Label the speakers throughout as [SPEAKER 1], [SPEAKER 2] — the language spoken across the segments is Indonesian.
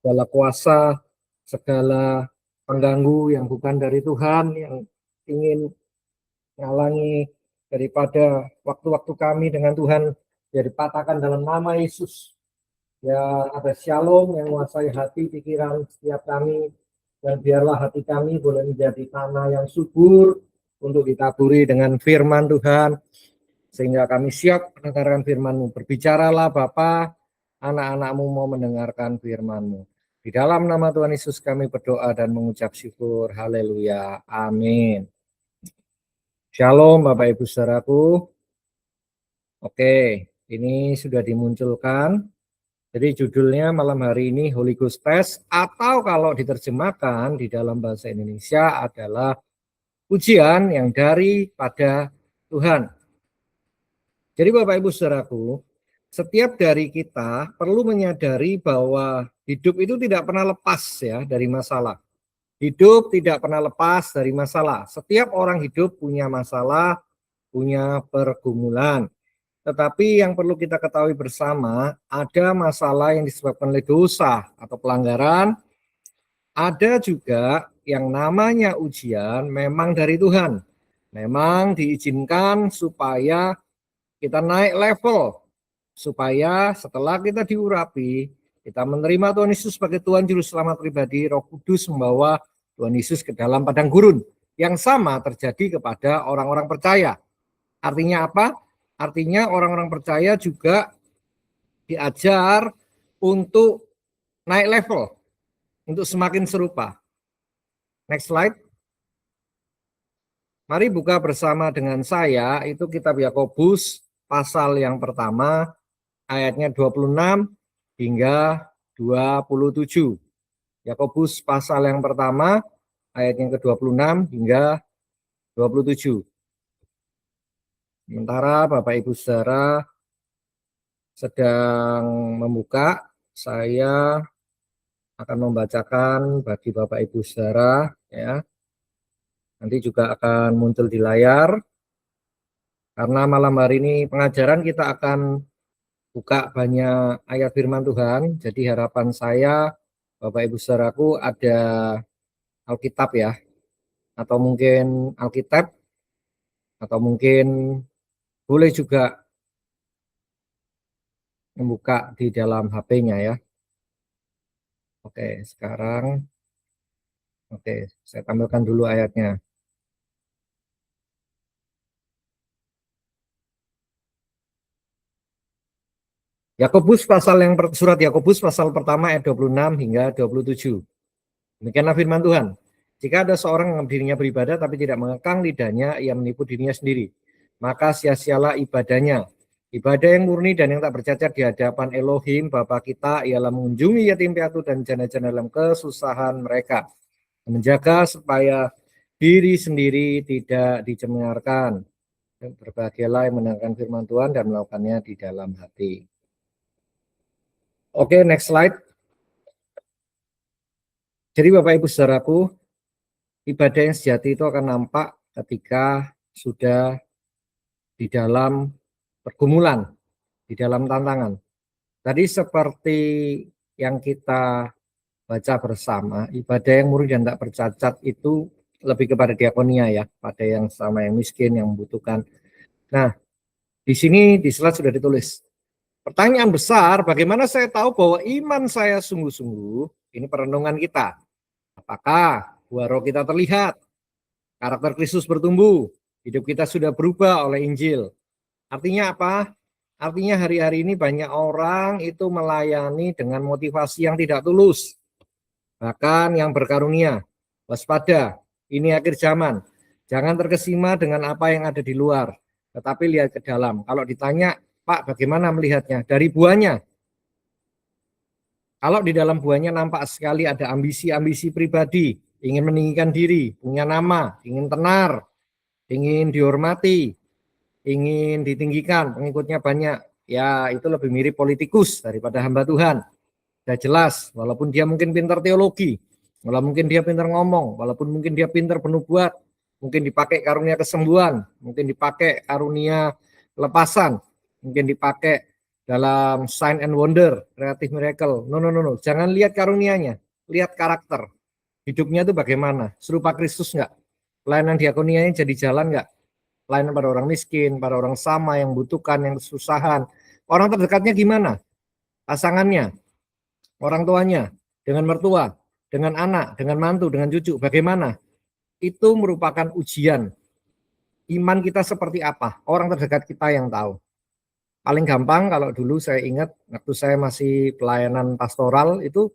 [SPEAKER 1] segala kuasa, segala pengganggu yang bukan dari Tuhan, yang ingin ngalangi daripada waktu-waktu kami dengan Tuhan, jadi patahkan dalam nama Yesus. Ya, ada shalom yang menguasai hati pikiran setiap kami, dan biarlah hati kami boleh menjadi tanah yang subur untuk ditaburi dengan firman Tuhan, sehingga kami siap mendengarkan firman-Mu. Berbicaralah Bapa, anak-anak-Mu mau mendengarkan firman-Mu. Di dalam nama Tuhan Yesus kami berdoa dan mengucap syukur. Haleluya. Amin. Shalom Bapak Ibu Saudaraku. Oke, ini sudah dimunculkan. Jadi judulnya malam hari ini Holy Ghost Test, atau kalau diterjemahkan di dalam bahasa Indonesia adalah ujian yang daripada Tuhan. Jadi Bapak Ibu Saudaraku, setiap dari kita perlu menyadari bahwa hidup itu tidak pernah lepas ya dari masalah. Hidup tidak pernah lepas dari masalah. Setiap orang hidup punya masalah, punya pergumulan. Tetapi yang perlu kita ketahui bersama, ada masalah yang disebabkan oleh dosa atau pelanggaran, ada juga yang namanya ujian memang dari Tuhan. Memang diizinkan supaya kita naik level, supaya setelah kita diurapi, kita menerima Tuhan Yesus sebagai Tuhan Juru Selamat pribadi, Roh Kudus membawa Tuhan Yesus ke dalam padang gurun. Yang sama terjadi kepada orang-orang percaya. Artinya apa? Artinya orang-orang percaya juga diajar untuk naik level, untuk semakin serupa. Next slide. Mari buka bersama dengan saya, itu kitab Yakobus pasal yang pertama, ayatnya 26 hingga 27. Yakobus pasal yang pertama, ayat yang ke-26 hingga 27. Sementara Bapak Ibu Saudara sedang membuka, saya akan membacakan bagi Bapak Ibu Saudara ya. Nanti juga akan muncul di layar. Karena malam hari ini pengajaran kita akan buka banyak ayat firman Tuhan. Jadi harapan saya Bapak Ibu Saudaraku ada Alkitab ya. Atau mungkin Alkitab, atau mungkin boleh juga membuka di dalam HP-nya ya. Oke, sekarang saya tampilkan dulu ayatnya. Surat Yakobus pasal pertama ayat 26 hingga 27. Demikianlah firman Tuhan. Jika ada seorang yang dirinya beribadah tapi tidak mengekang lidahnya, ia menipu dirinya sendiri. Maka sia-sialah ibadahnya. Ibadah yang murni dan yang tak bercacat di hadapan Elohim Bapa kita ialah mengunjungi yatim piatu dan janda-janda dalam kesusahan mereka. Menjaga supaya diri sendiri tidak dicemarkan. Berbahagialah yang mendengarkan firman Tuhan dan melakukannya di dalam hati. Oke, next slide. Jadi Bapak Ibu Saudaraku, ibadah yang sejati itu akan nampak ketika sudah di dalam pergumulan, di dalam tantangan. Tadi seperti yang kita baca bersama, ibadah yang murni dan tak bercacat itu lebih kepada diakonia ya, pada yang sama yang miskin, yang membutuhkan. Nah, di sini di slide sudah ditulis. Pertanyaan besar, bagaimana saya tahu bahwa iman saya sungguh-sungguh? Ini perenungan kita. Apakah buah roh kita terlihat? Karakter Kristus bertumbuh? Hidup kita sudah berubah oleh Injil? Artinya apa? Artinya hari-hari ini banyak orang itu melayani dengan motivasi yang tidak tulus. Bahkan yang berkarunia. Waspada, ini akhir zaman. Jangan terkesima dengan apa yang ada di luar, tetapi lihat ke dalam. Kalau ditanya, Pak, bagaimana melihatnya? Dari buahnya. Kalau di dalam buahnya nampak sekali ada ambisi-ambisi pribadi, ingin meninggikan diri, punya nama, ingin tenar, ingin dihormati, ingin ditinggikan, pengikutnya banyak, ya itu lebih mirip politikus daripada hamba Tuhan. Sudah jelas, walaupun dia mungkin pintar teologi, walaupun mungkin dia pintar ngomong, walaupun mungkin dia pintar bernubuat, mungkin dipakai karunia kesembuhan, mungkin dipakai karunia lepasan, mungkin dipakai dalam sign and wonder, creative miracle. No. Jangan lihat karunianya, lihat karakter. Hidupnya itu bagaimana? Serupa Kristus nggak? Pelayanan diakonianya jadi jalan nggak? Pelayanan pada orang miskin, pada orang sama yang butuhkan, yang kesusahan. Orang terdekatnya gimana? Pasangannya, orang tuanya, dengan mertua, dengan anak, dengan mantu, dengan cucu, bagaimana? Itu merupakan ujian. Iman kita seperti apa? Orang terdekat kita yang tahu. Paling gampang kalau dulu saya ingat, waktu saya masih pelayanan pastoral, itu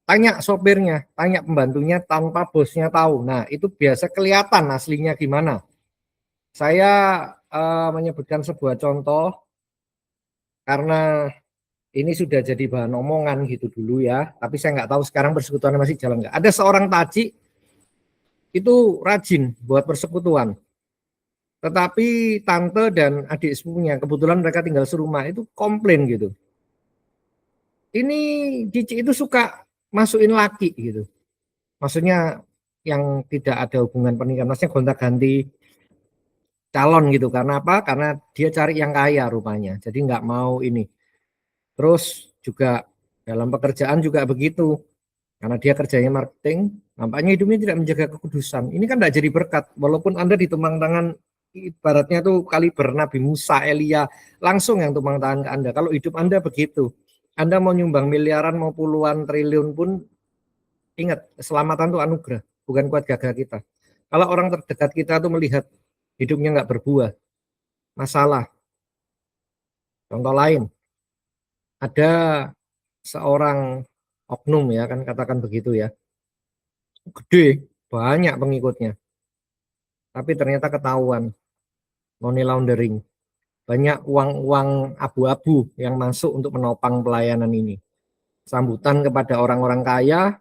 [SPEAKER 1] tanya sopirnya, tanya pembantunya tanpa bosnya tahu. Nah, itu biasa kelihatan aslinya gimana. Saya menyebutkan sebuah contoh, karena ini sudah jadi bahan omongan gitu dulu ya, tapi saya nggak tahu sekarang persekutuan masih jalan nggak. Ada seorang taji itu rajin buat persekutuan, tetapi tante dan adik sepupunya, kebetulan mereka tinggal serumah, itu komplain gitu. Ini Cici itu suka masukin laki gitu, maksudnya yang tidak ada hubungan pernikahan, maksudnya gonta-ganti calon gitu. Karena apa? Karena dia cari yang kaya rupanya, jadi nggak mau ini. Terus juga dalam pekerjaan juga begitu, karena dia kerjanya marketing, nampaknya hidupnya tidak menjaga kekudusan. Ini kan tidak jadi berkat, walaupun Anda ditumpang tangan, ibaratnya tuh kaliber Nabi Musa, Elia, langsung yang tumpang tangan ke Anda. Kalau hidup Anda begitu, Anda mau nyumbang miliaran, mau puluhan triliun pun, ingat, keselamatan itu anugerah, bukan kuat gagah kita. Kalau orang terdekat kita tuh melihat hidupnya nggak berbuah, masalah. Contoh lain, ada seorang oknum ya, kan katakan begitu ya, gede, banyak pengikutnya, tapi ternyata ketahuan money laundering, banyak uang-uang abu-abu yang masuk untuk menopang pelayanan ini. Sambutan kepada orang-orang kaya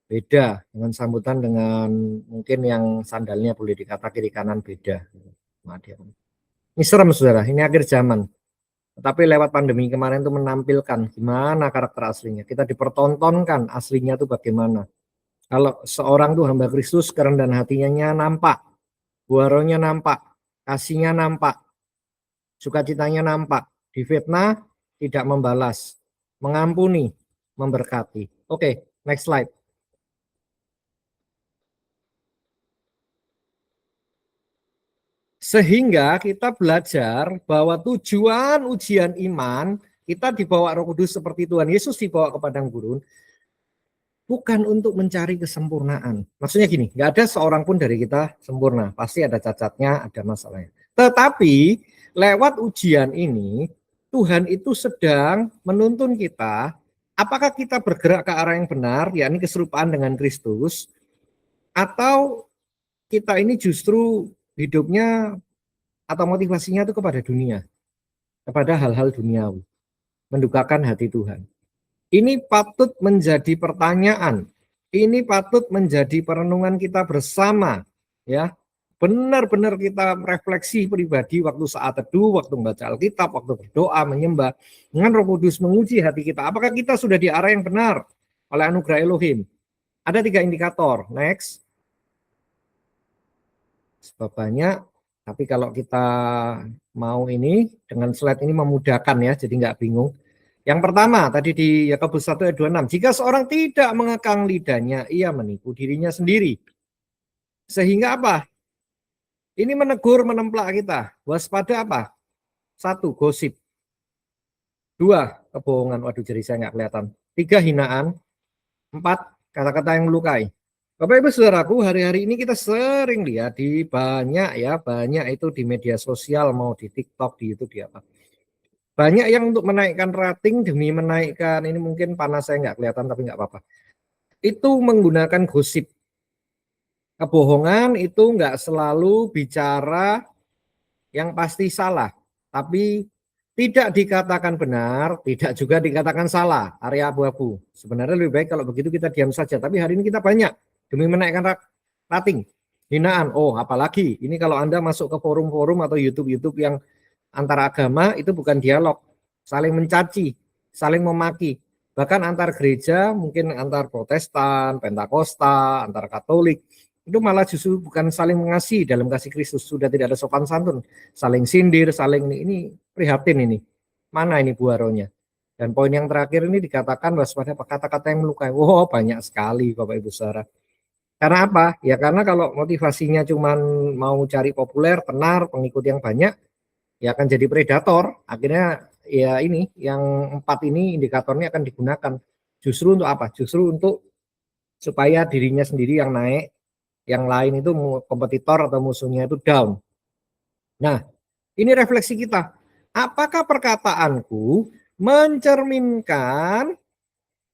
[SPEAKER 1] beda dengan sambutan dengan mungkin yang sandalnya boleh dikata kiri kanan, beda. Ini serem saudara, ini akhir zaman. Tetapi lewat pandemi kemarin itu menampilkan gimana karakter aslinya. Kita dipertontonkan aslinya itu bagaimana. Kalau seorang tuh hamba Kristus, kerendahan hatinya nampak, buaronya nampak, kasihnya nampak, sukacitanya nampak, difitnah tidak membalas, mengampuni, memberkati. Oke, next slide. Sehingga kita belajar bahwa tujuan ujian iman, kita dibawa Roh Kudus seperti Tuhan Yesus dibawa ke padang gurun, bukan untuk mencari kesempurnaan. Maksudnya gini, nggak ada seorang pun dari kita sempurna. Pasti ada cacatnya, ada masalahnya. Tetapi lewat ujian ini, Tuhan itu sedang menuntun kita, apakah kita bergerak ke arah yang benar, yakni keserupaan dengan Kristus, atau kita ini justru hidupnya atau motivasinya itu kepada dunia, kepada hal-hal duniawi, mendukakan hati Tuhan. Ini patut menjadi pertanyaan. Ini patut menjadi perenungan kita bersama, ya. Benar-benar kita refleksi pribadi waktu saat teduh, waktu membaca Alkitab, waktu berdoa, menyembah, dengan Roh Kudus menguji hati kita. Apakah kita sudah di arah yang benar oleh anugerah Elohim? Ada 3 indikator. Next. Sebab banyak, tapi kalau kita mau ini dengan slide ini memudahkan ya, jadi nggak bingung. Yang pertama tadi di Yakobus 1 ayat 26, jika seorang tidak mengekang lidahnya, ia menipu dirinya sendiri. Sehingga apa? Ini menegur, menemplak kita. Waspada apa? 1, gosip. 2, kebohongan. Waduh, jadi saya nggak kelihatan. 3, hinaan. 4, kata-kata yang melukai. Bapak Ibu Saudaraku, hari-hari ini kita sering lihat di banyak itu di media sosial, mau di TikTok, di YouTube, di apa. Banyak yang untuk menaikkan rating demi menaikkan, ini mungkin panas saya nggak kelihatan tapi nggak apa-apa. Itu menggunakan gosip. Kebohongan itu nggak selalu bicara yang pasti salah, tapi tidak dikatakan benar, tidak juga dikatakan salah, area abu-abu. Sebenarnya lebih baik kalau begitu kita diam saja, tapi hari ini kita banyak demi menaikkan rating, hinaan. Oh, apalagi ini kalau Anda masuk ke forum-forum atau YouTube yang antara agama, itu bukan dialog, saling mencaci, saling memaki. Bahkan antar gereja, mungkin antar Protestan, Pentakosta, antar Katolik, itu malah justru bukan saling mengasihi dalam kasih Kristus, sudah tidak ada sopan santun, saling sindir, saling ini prihatin ini. Mana ini buah rohnya? Dan poin yang terakhir ini dikatakan waspada kata-kata yang melukai. Wow, banyak sekali Bapak Ibu Saudara. Karena apa? Ya karena kalau motivasinya cuma mau cari populer, tenar, pengikut yang banyak, ya akan jadi predator. Akhirnya ya ini, yang 4 ini indikatornya akan digunakan. Justru untuk apa? Justru untuk supaya dirinya sendiri yang naik, yang lain itu kompetitor atau musuhnya itu down. Nah, ini refleksi kita. Apakah perkataanku mencerminkan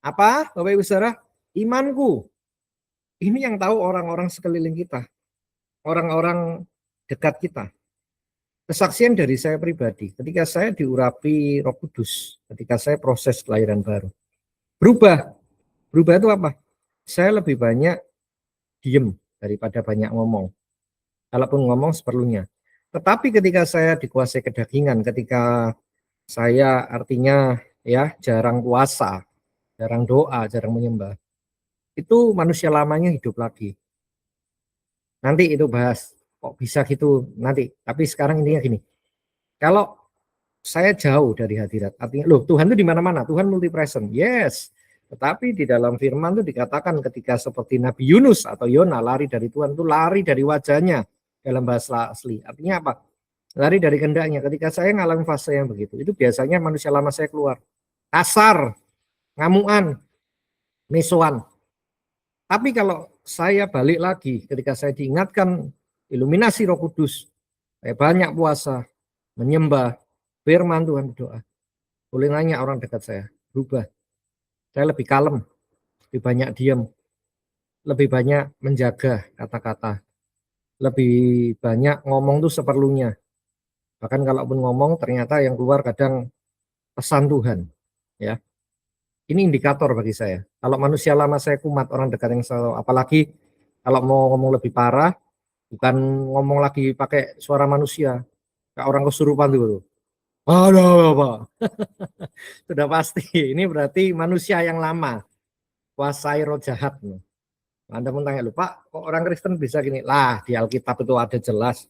[SPEAKER 1] apa, Bapak Ibu Saudara? Imanku. Ini yang tahu orang-orang sekeliling kita, orang-orang dekat kita. Kesaksian dari saya pribadi, ketika saya diurapi Roh Kudus, ketika saya proses kelahiran baru, berubah. Berubah itu apa? Saya lebih banyak diem daripada banyak ngomong. Kalaupun ngomong seperlunya. Tetapi ketika saya dikuasai kedagingan, ketika saya artinya ya jarang puasa, jarang doa, jarang menyembah, itu manusia lamanya hidup lagi. Nanti itu bahas kok bisa gitu nanti. Tapi sekarang intinya gini. Kalau saya jauh dari hadirat, artinya loh Tuhan itu di mana-mana, Tuhan multi present. Yes. Tetapi di dalam firman itu dikatakan ketika seperti Nabi Yunus atau Yona lari dari Tuhan itu lari dari wajahnya dalam bahasa asli. Artinya apa? Lari dari kehendaknya. Ketika saya ngalamin fase yang begitu, itu biasanya manusia lama saya keluar. Kasar, ngamuan, mesoan. Tapi kalau saya balik lagi ketika saya diingatkan iluminasi Roh Kudus, saya banyak puasa, menyembah, firman Tuhan, berdoa. Boleh nanya orang dekat saya, berubah. Saya lebih kalem, lebih banyak diam, lebih banyak menjaga kata-kata, lebih banyak ngomong tuh seperlunya. Bahkan kalaupun ngomong ternyata yang keluar kadang pesan Tuhan. Ya, ini indikator bagi saya. Kalau manusia lama saya kumat, orang dekat yang selalu, apalagi kalau mau ngomong lebih parah, bukan ngomong lagi pakai suara manusia, kayak orang kesurupan tuh. Aduh, apa? Sudah pasti. Ini berarti manusia yang lama, kuasai roh jahat. Anda pun tanya, lupa kok orang Kristen bisa gini? Lah, di Alkitab itu ada jelas.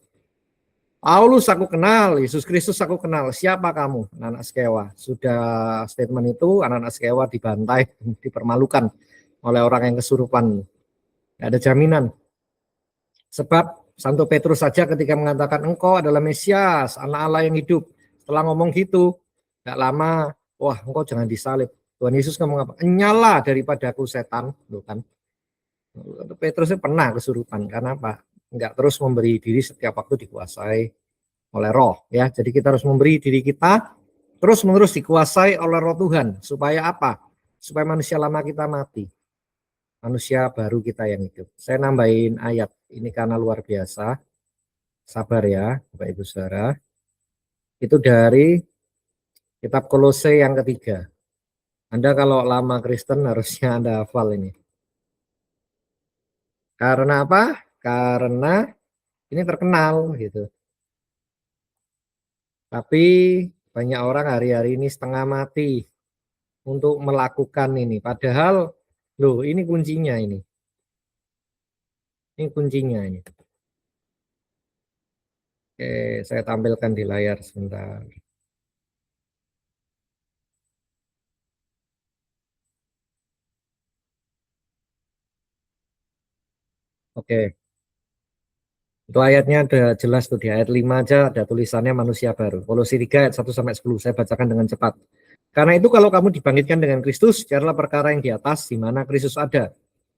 [SPEAKER 1] Paulus aku kenal, Yesus Kristus aku kenal. Siapa kamu? Anak-anak Skewa. Sudah statement itu, anak-anak Skewa dibantai, dipermalukan oleh orang yang kesurupan. Tidak ada jaminan. Sebab Santo Petrus saja ketika mengatakan engkau adalah Mesias, anak Allah yang hidup. Setelah ngomong gitu, tidak lama, wah engkau jangan disalib. Tuhan Yesus ngomong apa? Nyala daripada aku setan. Loh kan. Petrusnya pernah kesurupan. Karena apa? Enggak terus memberi diri setiap waktu dikuasai oleh roh. Ya, jadi kita harus memberi diri kita terus-menerus dikuasai oleh roh Tuhan. Supaya apa? Supaya manusia lama kita mati. Manusia baru kita yang hidup. Saya nambahin ayat ini karena luar biasa. Sabar ya, Bapak Ibu Saudara. Itu dari kitab Kolose yang ketiga. Anda kalau lama Kristen harusnya Anda hafal ini. Karena apa? Karena ini terkenal gitu. Tapi banyak orang hari-hari ini setengah mati untuk melakukan ini. Padahal, loh ini kuncinya ini. Ini kuncinya ini. Oke, saya tampilkan di layar sebentar. Oke. Itu ayatnya ada jelas tuh di ayat 5 aja ada tulisannya manusia baru. Kolose 3 ayat 1 sampai 10 saya bacakan dengan cepat. Karena itu kalau kamu dibangkitkan dengan Kristus, carilah perkara yang di atas di mana Kristus ada.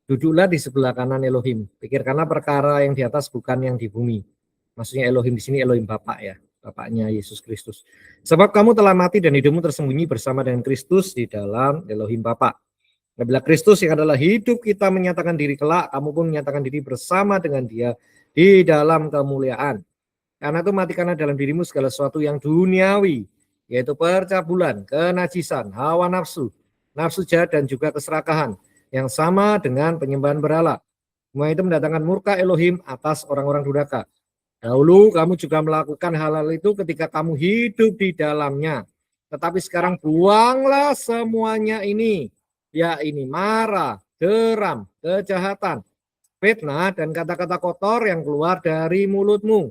[SPEAKER 1] Duduklah di sebelah kanan Elohim. Pikirkanlah perkara yang di atas bukan yang di bumi. Maksudnya Elohim di sini Elohim Bapa ya, Bapaknya Yesus Kristus. Sebab kamu telah mati dan hidupmu tersembunyi bersama dengan Kristus di dalam Elohim Bapa. Nah, bila Kristus yang adalah hidup kita menyatakan diri kelak, kamu pun menyatakan diri bersama dengan Dia di dalam kemuliaan. Karena itu matikanlah dalam dirimu segala sesuatu yang duniawi, yaitu percabulan, kenajisan, hawa nafsu, nafsu jahat dan juga keserakahan, yang sama dengan penyembahan berhala. Semua itu mendatangkan murka Elohim atas orang-orang durhaka. Dahulu kamu juga melakukan hal-hal itu ketika kamu hidup di dalamnya. Tetapi sekarang buanglah semuanya ini. Ya ini marah, geram, kejahatan, fitnah, dan kata-kata kotor yang keluar dari mulutmu.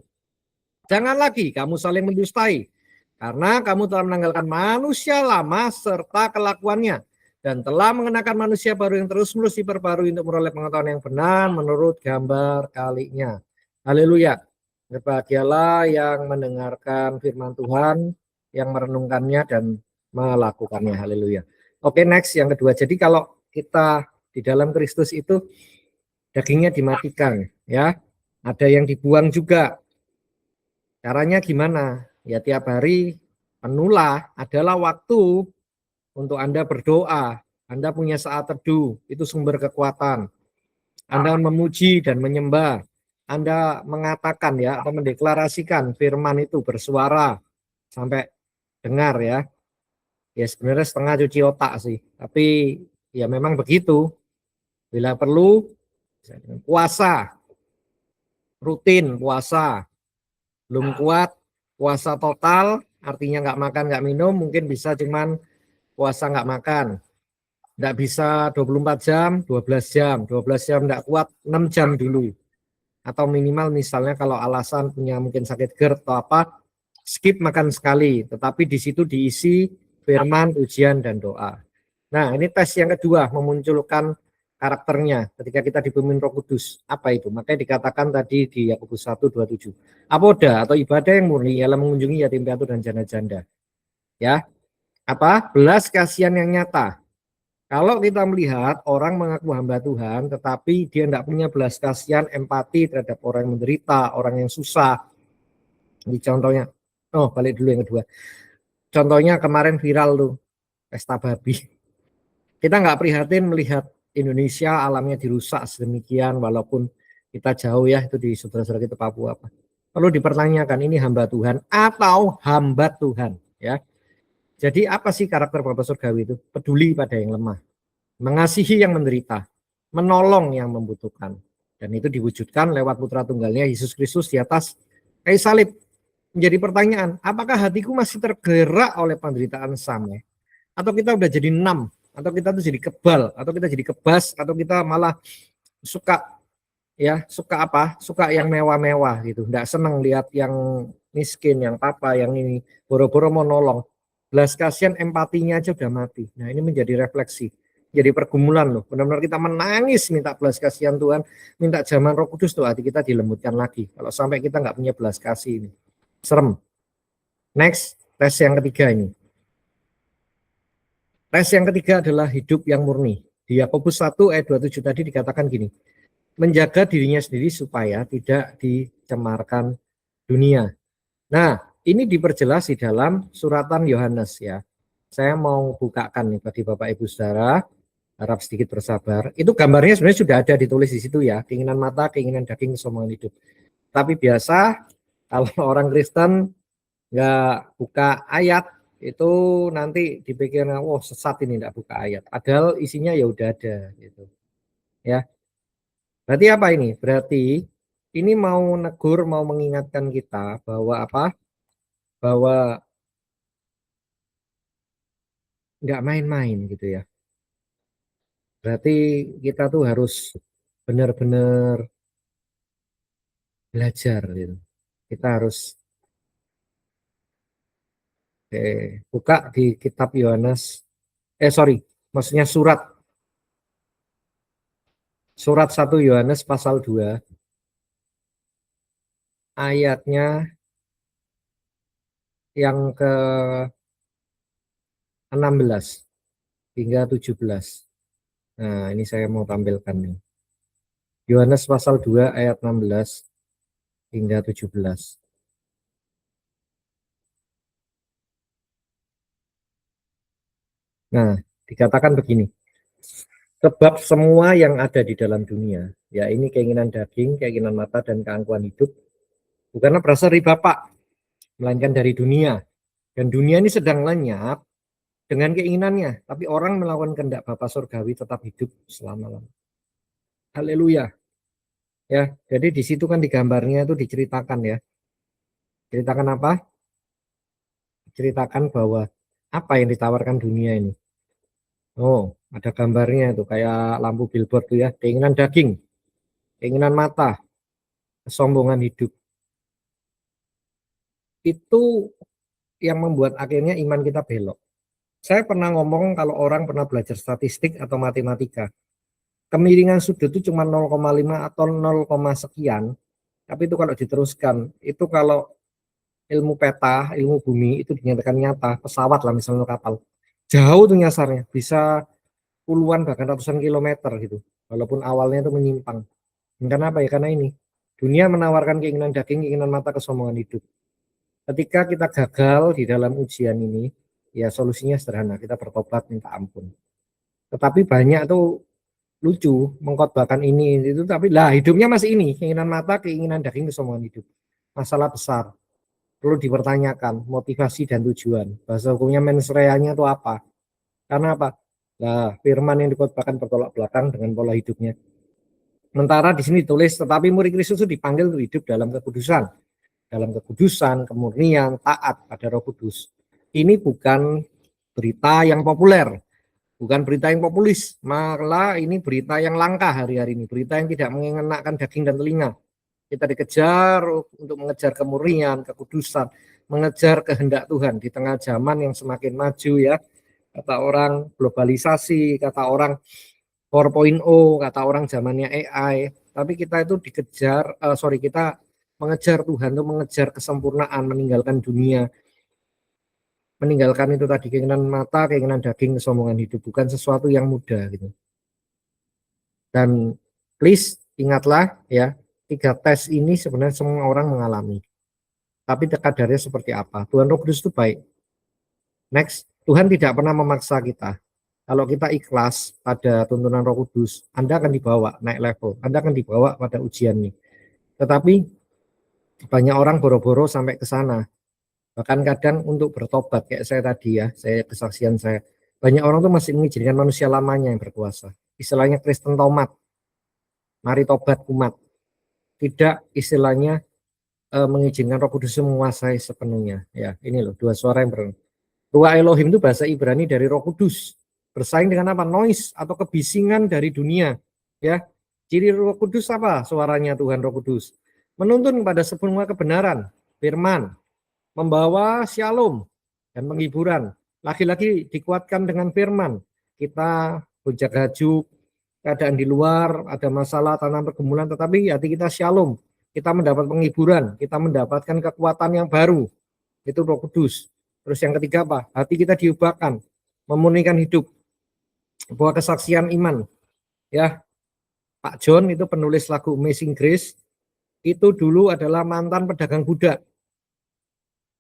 [SPEAKER 1] Jangan lagi kamu saling mendustai. Karena kamu telah menanggalkan manusia lama serta kelakuannya dan telah mengenakan manusia baru yang terus-menerus diperbarui untuk memperoleh pengetahuan yang benar menurut gambar kalinya. Haleluya. Berbahagialah yang mendengarkan firman Tuhan, yang merenungkannya dan melakukannya. Haleluya. Oke, next yang kedua. Jadi kalau kita di dalam Kristus itu dagingnya dimatikan, ya. Ada yang dibuang juga. Caranya gimana? Ya tiap hari penulah adalah waktu untuk Anda berdoa. Anda punya saat teduh, itu sumber kekuatan. Anda memuji dan menyembah. Anda mengatakan ya atau mendeklarasikan firman itu bersuara sampai dengar ya. Ya sebenarnya setengah cuci otak sih, tapi ya memang begitu. Bila perlu puasa, rutin puasa. Belum kuat puasa total, artinya nggak makan nggak minum, mungkin bisa cuman puasa nggak makan. Nggak bisa 24 jam, 12 jam. 12 jam nggak kuat, 6 jam dulu. Atau minimal misalnya kalau alasan punya mungkin sakit GERD atau apa, skip makan sekali. Tetapi di situ diisi firman, ujian, dan doa. Nah ini tes yang kedua, memunculkan karakternya ketika kita dipimpin Roh Kudus. Apa itu? Makanya dikatakan tadi di Yakobus 1:27. Apoda atau ibadah yang murni ialah mengunjungi yatim piatu dan janda-janda. Ya, apa? Belas kasihan yang nyata. Kalau kita melihat orang mengaku hamba Tuhan, tetapi dia tidak punya belas kasihan, empati terhadap orang yang menderita, orang yang susah. Ini contohnya. Oh, balik dulu yang kedua. Contohnya kemarin viral tuh, pesta babi. Kita nggak prihatin melihat Indonesia alamnya dirusak sedemikian, walaupun kita jauh ya, itu di saudara-saudara kita Papua. Perlu dipertanyakan, ini hamba Tuhan atau hamba Tuhan? Ya. Jadi apa sih karakter Bapak Surgawi itu? Peduli pada yang lemah, mengasihi yang menderita, menolong yang membutuhkan. Dan itu diwujudkan lewat putra tunggalnya Yesus Kristus di atas kayu salib. Menjadi pertanyaan, apakah hatiku masih tergerak oleh penderitaan Sam? Atau kita udah jadi enam? Atau kita tuh jadi kebal? Atau kita jadi kebas? Atau kita malah suka ya suka apa? Suka yang mewah-mewah gitu. Nggak seneng lihat yang miskin, yang apa, yang ini boro-boro mau nolong. Belas kasihan empatinya aja udah mati. Nah ini menjadi refleksi, jadi pergumulan loh. Benar-benar kita menangis minta belas kasihan Tuhan, minta zaman Roh Kudus tuh hati kita dilembutkan lagi. Kalau sampai kita nggak punya belas kasih ini, serem. Next, tes yang ketiga ini. Tes yang ketiga adalah hidup yang murni. Di Yakobus 1 ayat 27 tadi dikatakan gini, menjaga dirinya sendiri supaya tidak dicemarkan dunia. Nah, ini diperjelas di dalam suratan Yohanes ya. Saya mau bukakan nih bagi Bapak Ibu Saudara, harap sedikit bersabar. Itu gambarnya sebenarnya sudah ada ditulis di situ ya, keinginan mata, keinginan daging, kesombongan hidup. Tapi biasa kalau orang Kristen nggak buka ayat, itu nanti dipikirnya, oh sesat ini nggak buka ayat. Padahal isinya ya udah ada gitu. Ya, berarti apa ini? Berarti ini mau negur, mau mengingatkan kita bahwa apa? Bahwa nggak main-main gitu ya. Berarti kita tuh harus benar-benar belajar gitu. Kita harus buka di kitab Yohanes. Sorry, maksudnya surat 1 Yohanes pasal 2 ayatnya yang ke 16 hingga 17. Nah, ini saya mau tampilkan nih. Yohanes pasal 2 ayat 16 hingga 17. Nah, dikatakan begini. Sebab semua yang ada di dalam dunia, ya ini keinginan daging, keinginan mata, dan keangkuhan hidup, bukanlah berasal dari Bapa, melainkan dari dunia. Dan dunia ini sedang lenyap dengan keinginannya, tapi orang melakukan kehendak Bapa Surgawi tetap hidup selama-lamanya. Haleluya. Ya, jadi di situ kan di gambarnya itu diceritakan ya. Ceritakan apa? Ceritakan bahwa apa yang ditawarkan dunia ini. Oh, ada gambarnya itu kayak lampu billboard tuh ya, keinginan daging, keinginan mata, kesombongan hidup. Itu yang membuat akhirnya iman kita belok. Saya pernah ngomong kalau orang pernah belajar statistik atau matematika, kemiringan sudut itu cuma 0,5 atau 0, sekian, tapi itu kalau diteruskan, itu kalau ilmu peta, ilmu bumi itu dinyatakan nyata, pesawat lah misalnya kapal, jauh tuh nyasarnya, bisa puluhan bahkan ratusan kilometer gitu, walaupun awalnya itu menyimpang. Dan karena apa ya? Karena ini, dunia menawarkan keinginan daging, keinginan mata, kesombongan hidup. Ketika kita gagal di dalam ujian ini, ya solusinya sederhana, kita bertobat minta ampun. Tetapi banyak tuh lucu mengkhotbahkan ini itu, tapi lah hidupnya masih ini, keinginan mata, keinginan daging, kesombongan hidup. Masalah besar, perlu dipertanyakan motivasi dan tujuan. Bahasa hukumnya mens rea-nya itu apa? Karena apa? Nah, firman yang dikhotbahkan bertolak belakang dengan pola hidupnya. Sementara di sini ditulis, tetapi murid Kristus itu dipanggil untuk hidup dalam kekudusan, kemurnian, taat pada Roh Kudus. Ini bukan berita yang populer, bukan berita yang populis, malah ini berita yang langka hari-hari ini, berita yang tidak mengenakan daging dan telinga. Kita dikejar untuk mengejar kemurnian, kekudusan, mengejar kehendak Tuhan di tengah zaman yang semakin maju ya. Kata orang globalisasi, kata orang 4.0, kata orang zamannya AI, tapi kita itu dikejar, kita mengejar Tuhan, itu mengejar kesempurnaan, meninggalkan dunia, meninggalkan itu tadi keinginan mata, keinginan daging, kesombongan hidup, bukan sesuatu yang mudah gitu. Dan please ingatlah ya, 3 tes ini sebenarnya semua orang mengalami. Tapi kadarnya seperti apa? Tuhan Roh Kudus itu baik. Next, Tuhan tidak pernah memaksa kita. Kalau kita ikhlas pada tuntunan Roh Kudus, Anda akan dibawa naik level, Anda akan dibawa pada ujian ini. Tetapi banyak orang boro-boro sampai ke sana. Bahkan kadang untuk bertobat kayak saya tadi ya, saya kesaksian saya. Banyak orang tuh masih mengizinkan manusia lamanya yang berkuasa. Istilahnya Kristen tomat. Mari tobat umat. Tidak istilahnya mengizinkan Roh Kudus menguasai sepenuhnya. Ya, ini loh dua suara yang Ruah Elohim itu bahasa Ibrani dari Roh Kudus. Bersaing dengan apa? Noise atau kebisingan dari dunia. Ya, ciri Roh Kudus apa? Suaranya Tuhan Roh Kudus. Menuntun kepada semua kebenaran, firman, membawa shalom dan penghiburan. Lagi-lagi dikuatkan dengan firman. Kita hujat hajuk, keadaan di luar, ada masalah, tanam pergumulan, tetapi hati kita shalom. Kita mendapat penghiburan, kita mendapatkan kekuatan yang baru. Itu Roh Kudus. Terus yang ketiga apa? Hati kita diubahkan, memurnikan hidup, sebuah kesaksian iman. Ya, Pak John itu penulis lagu Amazing Grace, itu dulu adalah mantan pedagang budak.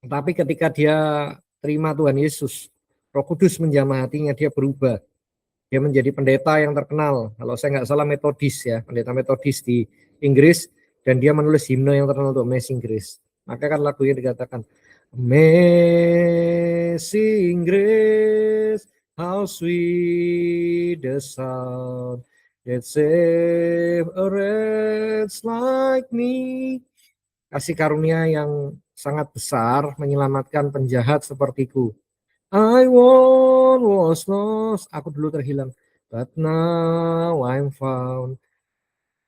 [SPEAKER 1] Tapi ketika dia terima Tuhan Yesus, Roh Kudus menjamah hatinya, dia berubah. Dia menjadi pendeta yang terkenal. Kalau saya nggak salah Metodis ya, pendeta Metodis di Inggris, dan dia menulis himne yang terkenal untuk Amazing Grace. Maka kan lagunya dikatakan, Amazing Grace, how sweet the sound that save a wretch like me. Kasih karunia yang sangat besar menyelamatkan penjahat sepertiku. I once was lost, aku dulu terhilang, but now I'm found.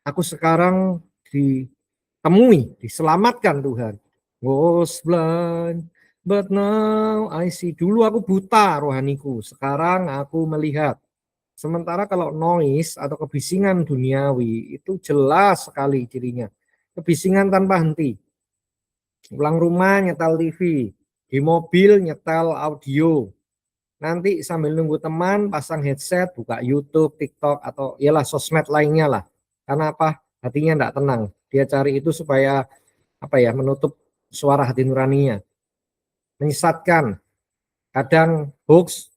[SPEAKER 1] Aku sekarang ditemui, diselamatkan Tuhan. Was blind, but now I see. Dulu aku buta rohaniku, sekarang aku melihat. Sementara kalau noise atau kebisingan duniawi itu jelas sekali cirinya. Kebisingan tanpa henti. Pulang rumah nyetel TV, di mobil nyetel audio. Nanti sambil nunggu teman pasang headset, buka YouTube, TikTok atau ialah sosmed lainnya lah. Karena apa? Hatinya enggak tenang. Dia cari itu supaya apa ya, menutup suara hati nuraninya. Menyesatkan. Kadang hoax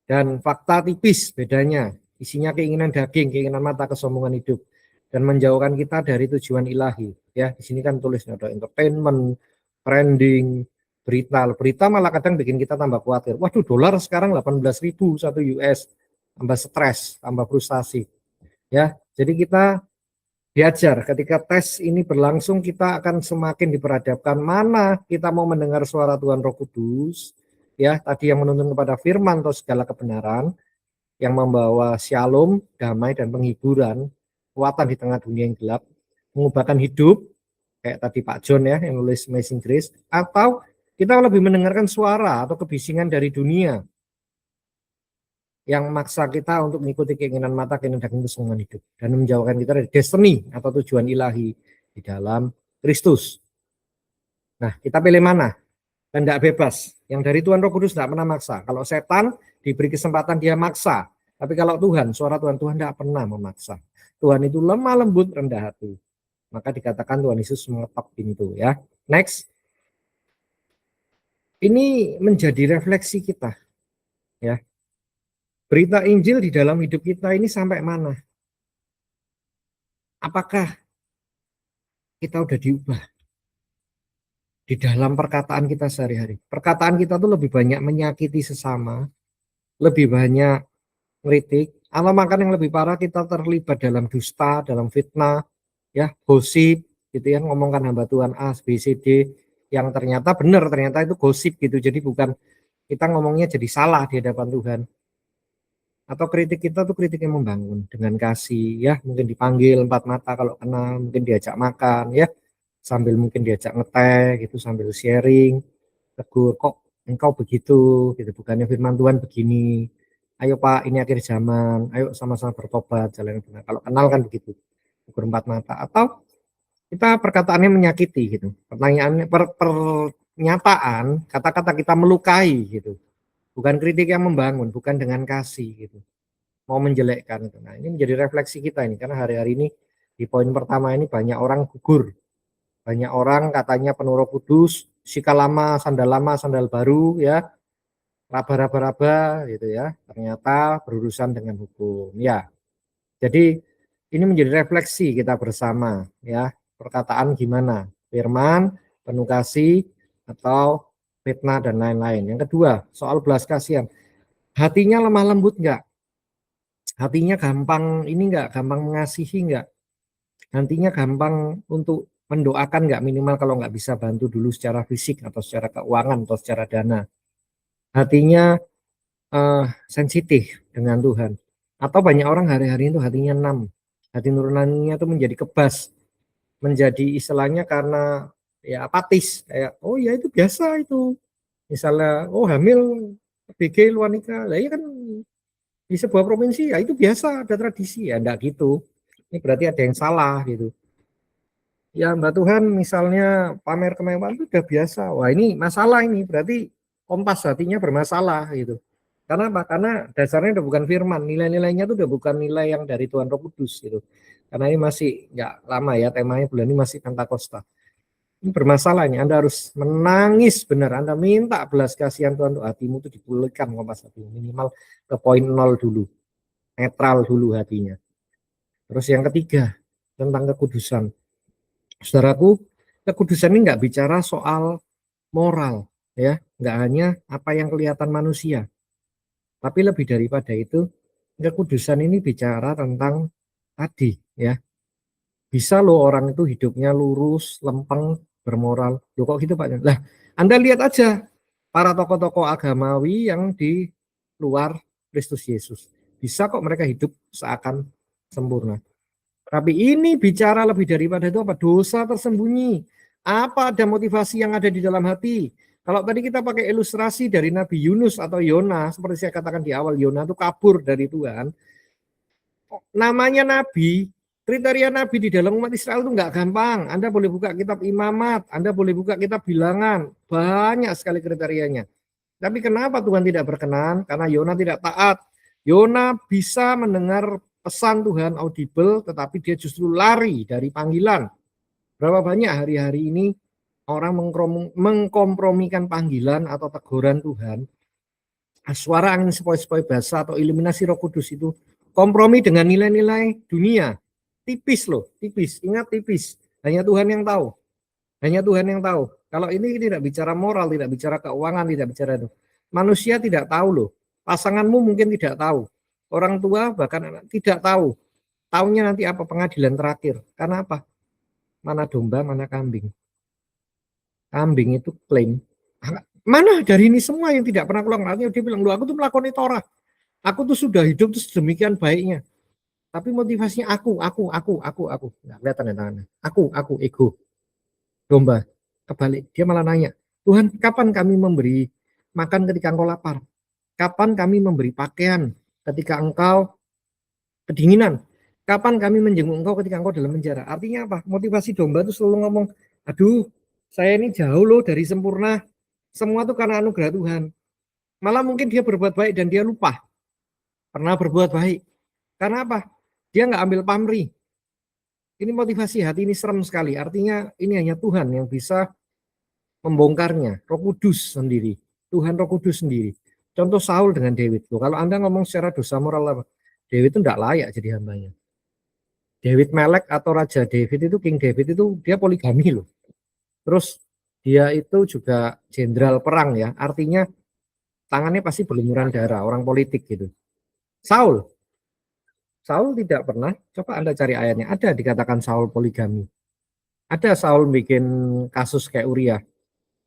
[SPEAKER 1] dan fakta tipis bedanya. Isinya keinginan daging, keinginan mata, kesombongan hidup, dan menjauhkan kita dari tujuan ilahi. Ya, di sini kan tulisnya ada entertainment, trending, berita malah kadang bikin kita tambah khawatir. Waduh, dolar sekarang 18.000 1 US, tambah stres, tambah frustasi. Ya, jadi kita diajar ketika tes ini berlangsung, kita akan semakin diperhadapkan mana kita mau mendengar suara Tuhan Roh Kudus, ya tadi yang menuntun kepada firman atau segala kebenaran, yang membawa shalom, damai dan penghiburan, kekuatan di tengah dunia yang gelap, mengubahkan hidup, kayak tadi Pak John ya yang nulis Amazing Grace, atau Kita lebih mendengarkan suara atau kebisingan dari dunia yang memaksa kita untuk mengikuti keinginan mata, keinginan daging, kesenangan hidup, dan menjauhkan kita dari destiny atau tujuan ilahi di dalam Kristus. Nah, kita pilih mana? Kehendak bebas. Yang dari Tuhan Roh Kudus tidak pernah maksa. Kalau setan diberi kesempatan dia maksa. Tapi kalau Tuhan, suara Tuhan tidak pernah memaksa. Tuhan itu lemah lembut, rendah hati. Maka dikatakan Tuhan Yesus mengetok pintu ya. Next. Ini menjadi refleksi kita ya. Berita Injil di dalam hidup kita ini sampai mana? Apakah kita udah diubah di dalam perkataan kita sehari-hari? Perkataan kita tuh lebih banyak menyakiti sesama, lebih banyak kritik, atau makan yang lebih parah kita terlibat dalam dusta, dalam fitnah, ya, gosip, gitu ya, ngomongkan hamba Tuhan A, B, C, D, yang ternyata benar, ternyata itu gosip gitu. Jadi bukan kita ngomongnya jadi salah di hadapan Tuhan. Atau kritik kita tuh kritik yang membangun dengan kasih, ya, mungkin dipanggil empat mata kalau kenal, mungkin diajak makan, ya, sambil mungkin diajak ngeteh gitu, sambil sharing, tegur, kok engkau begitu, gitu, bukannya firman Tuhan begini. Ayo Pak, ini akhir zaman, ayo sama-sama bertobat, jalan yang benar. Kalau kenal kan begitu, tegur empat mata. Atau kita perkataannya menyakiti gitu, pertanyaannya pernyataan, kata-kata kita melukai gitu, bukan kritik yang membangun, bukan dengan kasih gitu, mau menjelekkan itu. Nah, ini menjadi refleksi kita ini, karena hari-hari ini di poin pertama ini banyak orang gugur, banyak orang katanya penuh Roh Kudus, sikal lama, sandal baru, ya, raba-raba-raba gitu ya, ternyata berurusan dengan hukum. Ya, jadi ini menjadi refleksi kita bersama ya, perkataan gimana, firman, penuh kasih, atau fitnah dan lain-lain. Yang kedua, soal belas kasihan. Hatinya lemah lembut enggak? Hatinya gampang ini enggak? Gampang mengasihi enggak? Hatinya gampang untuk mendoakan enggak, minimal kalau enggak bisa bantu dulu secara fisik atau secara keuangan atau secara dana. Hatinya sensitif dengan Tuhan. Atau banyak orang hari-hari itu hatinya enam. Hati nuraninya itu menjadi kebas, menjadi istilahnya karena ya apatis, kayak oh ya itu biasa itu. Misalnya oh hamil BG luar nikah, lah ya kan di sebuah provinsi ya itu biasa, ada tradisi ya, enggak gitu. Ini berarti ada yang salah gitu. Ya Mbak Tuhan misalnya pamer kemewahan itu udah biasa. Wah ini masalah, ini berarti kompas hatinya bermasalah gitu. Karena apa? Karena dasarnya udah bukan firman, nilai-nilainya itu udah bukan nilai yang dari Tuhan Roh Kudus gitu. Karena ini masih nggak lama ya, temanya bulan ini masih Pentakosta. Ini bermasalah ini, Anda harus menangis benar, Anda minta belas kasihan Tuhan untuk hatimu itu dipulihkan kompas hatimu, minimal ke poin 0 dulu, netral dulu hatinya. Terus yang ketiga, tentang kekudusan. Saudaraku, kekudusan ini nggak bicara soal moral, ya, nggak hanya apa yang kelihatan manusia, tapi lebih daripada itu, kekudusan ini bicara tentang tadi, ya, bisa loh orang itu hidupnya lurus, lempeng, bermoral. Loh kok gitu Pak? Lah, Anda lihat aja para tokoh-tokoh agamawi yang di luar Kristus Yesus. Bisa kok mereka hidup seakan sempurna. Tapi ini bicara lebih daripada itu, apa? Dosa tersembunyi. Apa ada motivasi yang ada di dalam hati? Kalau tadi kita pakai ilustrasi dari Nabi Yunus atau Yona, seperti saya katakan di awal, Yona itu kabur dari Tuhan. Namanya Nabi, kriteria Nabi di dalam umat Israel itu nggak gampang. Anda boleh buka kitab Imamat, Anda boleh buka kitab Bilangan, banyak sekali kriterianya. Tapi kenapa Tuhan tidak berkenan? Karena Yona tidak taat. Yona bisa mendengar pesan Tuhan audible, tetapi dia justru lari dari panggilan. Berapa banyak hari-hari ini orang mengkompromikan panggilan atau teguran Tuhan, suara angin sepoi-sepoi basah atau iluminasi Roh Kudus itu kompromi dengan nilai-nilai dunia. Tipis loh, tipis. Ingat tipis. Hanya Tuhan yang tahu. Hanya Tuhan yang tahu. Kalau ini tidak bicara moral, tidak bicara keuangan, tidak bicara itu. Manusia tidak tahu loh. Pasanganmu mungkin tidak tahu. Orang tua bahkan anak tidak tahu. Taunya nanti apa? Pengadilan terakhir. Karena apa? Mana domba, mana kambing. Kambing itu klaim. Mana dari ini semua yang tidak pernah keluar? Artinya dia bilang, aku tuh melakukan Torah. Aku tuh sudah hidup tuh sedemikian baiknya. Tapi motivasinya aku. Nggak kelihatan ya tangannya. Aku, ego. Domba. Kebalik. Dia malah nanya, Tuhan, kapan kami memberi makan ketika Engkau lapar? Kapan kami memberi pakaian ketika Engkau kedinginan? Kapan kami menjenguk Engkau ketika Engkau dalam penjara? Artinya apa? Motivasi domba itu selalu ngomong, aduh, saya ini jauh loh dari sempurna. Semua itu karena anugerah Tuhan. Malah mungkin dia berbuat baik dan dia lupa pernah berbuat baik. Karena apa? Dia nggak ambil pamrih. Ini motivasi hati ini serem sekali. Artinya ini hanya Tuhan yang bisa membongkarnya. Roh Kudus sendiri. Tuhan Roh Kudus sendiri. Contoh Saul dengan David. Loh, kalau Anda ngomong secara dosa moral apa? David itu tidak layak jadi hambanya. David Melek atau Raja David itu, King David itu dia poligami loh. Terus dia itu juga jenderal perang ya. Artinya tangannya pasti berlumuran darah, orang politik gitu. Saul tidak pernah, coba Anda cari ayatnya, ada dikatakan Saul poligami. Ada Saul bikin kasus kayak Uria,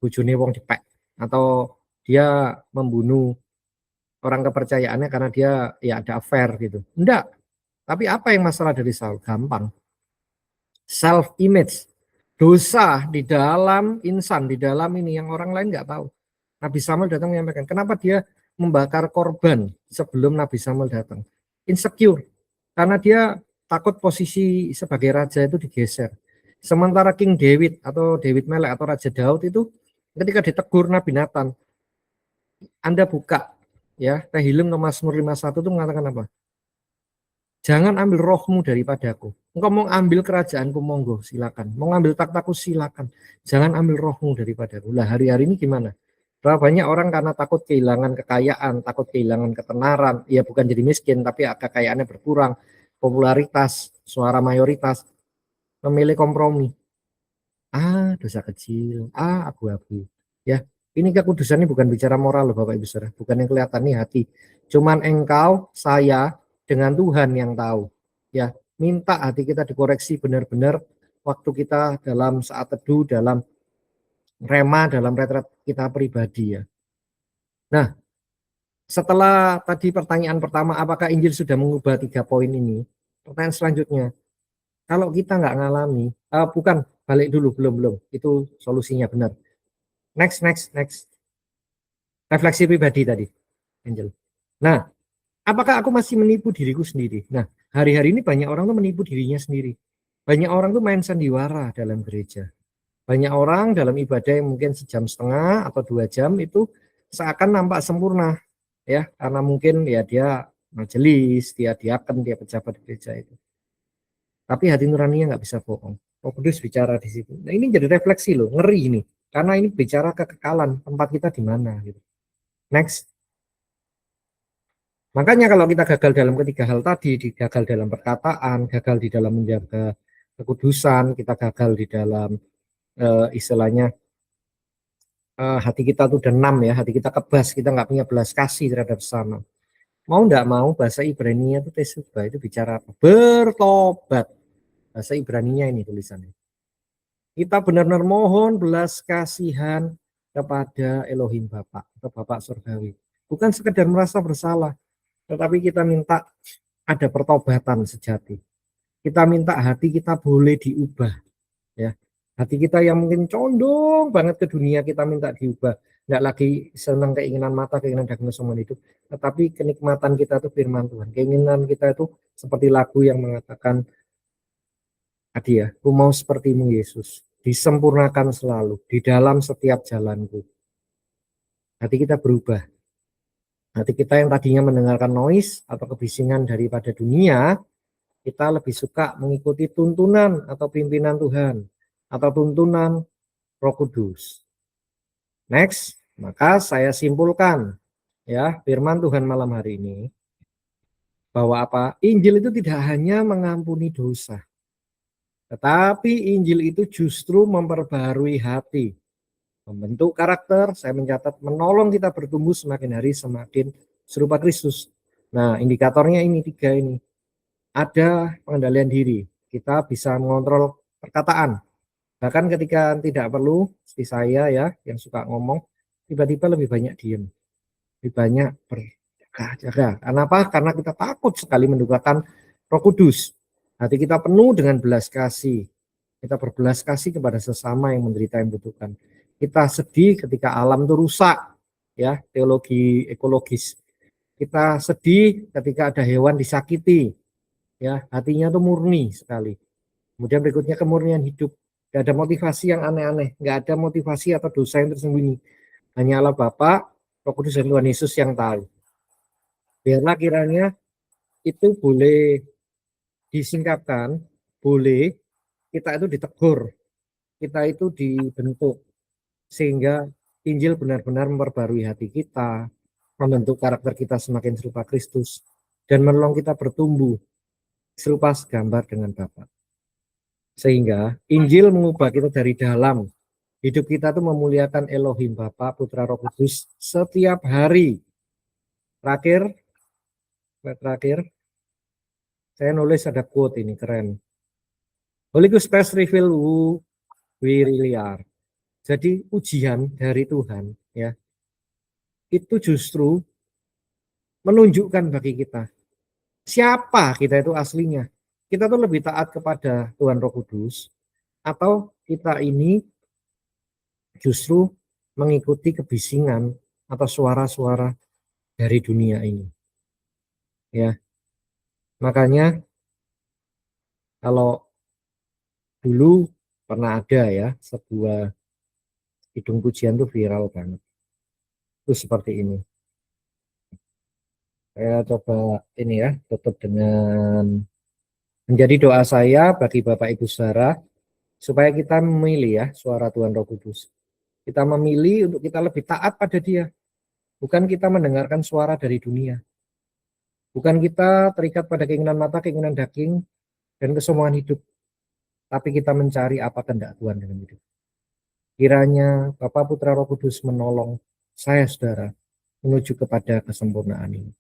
[SPEAKER 1] bojone wong dipek, atau dia membunuh orang kepercayaannya karena dia ya ada affair gitu. Enggak. Tapi apa yang masalah dari Saul? Gampang. Self image. Dosa di dalam insan, di dalam ini yang orang lain nggak tahu. Nabi Samuel datang menyampaikan, kenapa dia membakar korban sebelum Nabi Samuel datang? Insecure. Karena dia takut posisi sebagai raja itu digeser. Sementara King David atau David Melek atau Raja Daud itu ketika ditegur Nabi Nathan, Anda buka ya Tehillim Mazmur 51 itu mengatakan apa? Jangan ambil rohmu daripadaku. Engkau mau ambil kerajaanku, monggo silakan. Mau ambil takhtaku, silakan. Jangan ambil rohmu daripadaku. Lah hari-hari ini gimana? Berapa banyak orang karena takut kehilangan kekayaan, takut kehilangan ketenaran, ya bukan jadi miskin, tapi kekayaannya berkurang, popularitas, suara mayoritas, memilih kompromi. Dosa kecil, abu-abu. Ya, ini kekudusan ini bukan bicara moral loh Bapak Ibu Saudara, bukan yang kelihatan nih hati. Cuman engkau, saya, dengan Tuhan yang tahu. Ya, minta hati kita dikoreksi benar-benar waktu kita dalam saat teduh, dalam rema, dalam retret kita pribadi ya. Nah, setelah tadi pertanyaan pertama, apakah Injil sudah mengubah 3 poin ini? Pertanyaan selanjutnya, kalau kita nggak ngalami, bukan, balik dulu, belum, itu solusinya benar. Next. Refleksi pribadi tadi, Angel. Nah, apakah aku masih menipu diriku sendiri? Nah, hari-hari ini banyak orang tuh menipu dirinya sendiri. Banyak orang tuh main sandiwara dalam gereja. Banyak orang dalam ibadah yang mungkin sejam setengah atau 2 jam itu seakan nampak sempurna. Ya, karena mungkin ya dia majelis, dia diaken, dia pejabat di gereja itu. Tapi hati nuraninya nggak bisa bohong. Roh Kudus bicara di situ. Nah, ini jadi refleksi loh, ngeri ini. Karena ini bicara kekekalan, tempat kita di mana gitu. Next. Makanya kalau kita gagal dalam ketiga hal tadi, gagal dalam perkataan, gagal di dalam menjaga kekudusan, kita gagal di dalam istilahnya hati kita tuh denam ya, hati kita kebas, kita nggak punya belas kasih terhadap sesama. Mau nggak mau bahasa Ibrani-nya itu tesubah itu bicara apa? Bertobat. Bahasa Ibrani-nya ini tulisannya. Kita benar-benar mohon belas kasihan kepada Elohim Bapa, atau Bapak Surgawi. Bukan sekedar merasa bersalah, tetapi kita minta ada pertobatan sejati. Kita minta hati kita boleh diubah. Ya, hati kita yang mungkin condong banget ke dunia, kita minta diubah. Nggak lagi senang keinginan mata, keinginan daging semua itu, tetapi kenikmatan kita itu firman Tuhan. Keinginan kita itu seperti lagu yang mengatakan, tadi ya, ku mau sepertimu Yesus, disempurnakan selalu di dalam setiap jalanku. Hati kita berubah. Hati kita yang tadinya mendengarkan noise atau kebisingan daripada dunia, kita lebih suka mengikuti tuntunan atau pimpinan Tuhan atau tuntunan Roh Kudus. Next, maka saya simpulkan ya firman Tuhan malam hari ini bahwa apa? Injil itu tidak hanya mengampuni dosa, tetapi Injil itu justru memperbarui hati, membentuk karakter. Saya mencatat menolong kita bertumbuh semakin hari semakin serupa Kristus. Nah, indikatornya ini 3 ini. Ada pengendalian diri. Kita bisa mengontrol perkataan. Bahkan ketika tidak perlu, seperti saya ya, yang suka ngomong, tiba-tiba lebih banyak diem. Lebih banyak berjaga-jaga. Karena apa? Karena kita takut sekali mendukakan Roh Kudus. Hati kita penuh dengan belas kasih. Kita berbelas kasih kepada sesama yang menderita, yang membutuhkan. Kita sedih ketika alam itu rusak, ya, teologi ekologis. Kita sedih ketika ada hewan disakiti, ya, hatinya tuh murni sekali. Kemudian berikutnya kemurnian hidup. Gak ada motivasi yang aneh-aneh, gak ada motivasi atau dosa yang tersembunyi. Hanya Allah Bapa, Roh Kudus dan Tuhan Yesus yang tahu. Biarlah kiranya itu boleh disingkapkan, boleh kita itu ditegur, kita itu dibentuk, sehingga Injil benar-benar memperbarui hati kita, membentuk karakter kita semakin serupa Kristus, dan menolong kita bertumbuh serupa segambar dengan Bapa. Sehingga Injil mengubah kita dari dalam. Hidup kita tuh memuliakan Elohim Bapa, Putra, Roh Kudus setiap hari. Terakhir, saya nulis ada quote ini keren. Holy Ghost test reveal who we really are. Jadi ujian dari Tuhan, ya, itu justru menunjukkan bagi kita siapa kita itu aslinya. Kita tuh lebih taat kepada Tuhan Roh Kudus, atau kita ini justru mengikuti kebisingan atau suara-suara dari dunia ini. Ya, makanya kalau dulu pernah ada ya sebuah kidung pujian tuh viral banget. Itu seperti ini. Saya coba ini ya, tutup dengan menjadi doa saya bagi Bapak Ibu Saudara supaya kita memilih ya suara Tuhan Roh Kudus. Kita memilih untuk kita lebih taat pada Dia. Bukan kita mendengarkan suara dari dunia. Bukan kita terikat pada keinginan mata, keinginan daging, dan kesombongan hidup. Tapi kita mencari apa kehendak Tuhan dalam hidup. Kiranya Bapa, Putra, Roh Kudus menolong saya, saudara, menuju kepada kesempurnaan ini.